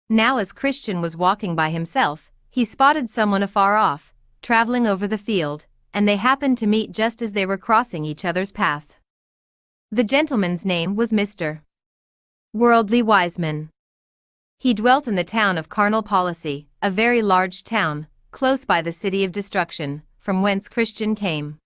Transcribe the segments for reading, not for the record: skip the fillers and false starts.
Now as Christian was walking by himself, he spotted someone afar off, traveling over the field, and they happened to meet just as they were crossing each other's path. The gentleman's name was Mr. Worldly Wiseman. He dwelt in the town of Carnal Policy, a very large town, close by the city of destruction, from whence Christian came.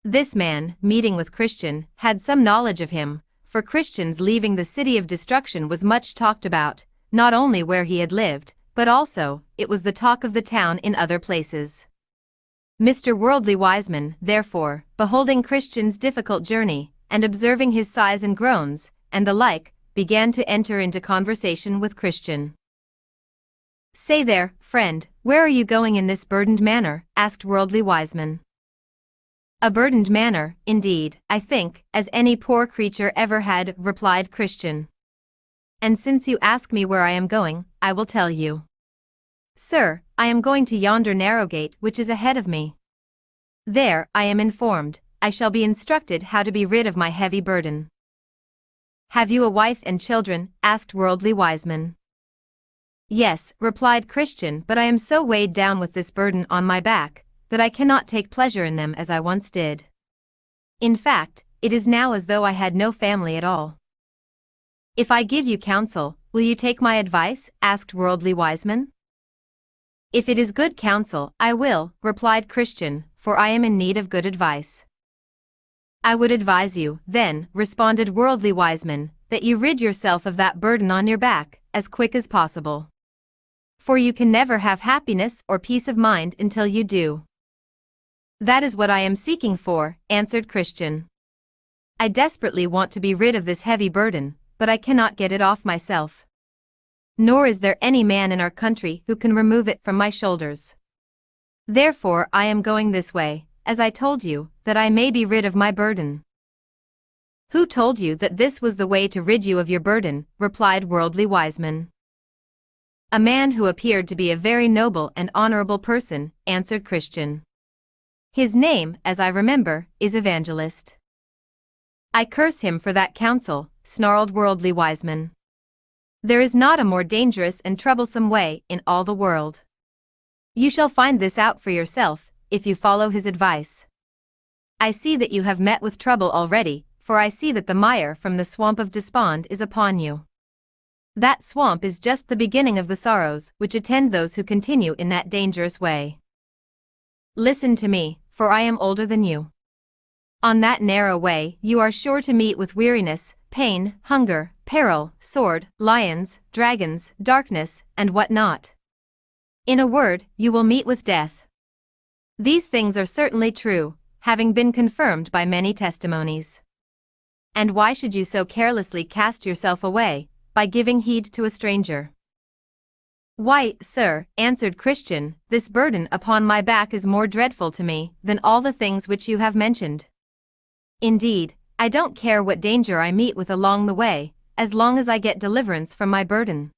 This man, meeting with Christian, had some knowledge of him, for Christian's leaving the city of destruction was much talked about, not only where he had lived, but also, it was the talk of the town in other places. Mr. Worldly Wiseman, therefore, beholding Christian's difficult journey, and observing his sighs and groans, and the like, began to enter into conversation with Christian. "Say there, friend, where are you going in this burdened manner?" asked Worldly Wiseman. "A burdened manner, indeed, I think, as any poor creature ever had," replied Christian. "And since you ask me where I am going, I will tell you. Sir, I am going to yonder narrow gate which is ahead of me. There, I am informed, I shall be instructed how to be rid of my heavy burden." "Have you a wife and children?" asked Worldly Wiseman. "Yes," replied Christian, "but I am so weighed down with this burden on my back, that I cannot take pleasure in them as I once did. In fact, it is now as though I had no family at all." "If I give you counsel, will you take my advice?" asked Worldly Wiseman. "If it is good counsel, I will," replied Christian, "for I am in need of good advice." "I would advise you, then," responded Worldly Wiseman, "that you rid yourself of that burden on your back, as quick as possible. For you can never have happiness or peace of mind until you do." "That is what I am seeking for," answered Christian. "I desperately want to be rid of this heavy burden, but I cannot get it off myself. Nor is there any man in our country who can remove it from my shoulders. Therefore I am going this way, as I told you, that I may be rid of my burden." "Who told you that this was the way to rid you of your burden?" replied Worldly Wiseman. "A man who appeared to be a very noble and honorable person," answered Christian. "His name, as I remember, is Evangelist." "I curse him for that counsel," snarled Worldly Wiseman. "There is not a more dangerous and troublesome way in all the world. You shall find this out for yourself, if you follow his advice. I see that you have met with trouble already, for I see that the mire from the swamp of despond is upon you. That swamp is just the beginning of the sorrows which attend those who continue in that dangerous way. Listen to me, for I am older than you. On that narrow way you are sure to meet with weariness, pain, hunger, peril, sword, lions, dragons, darkness, and what not. In a word, you will meet with death. These things are certainly true, having been confirmed by many testimonies. And why should you so carelessly cast yourself away, by giving heed to a stranger?" "Why, sir," answered Christian, "this burden upon my back is more dreadful to me than all the things which you have mentioned. Indeed, I don't care what danger I meet with along the way, as long as I get deliverance from my burden."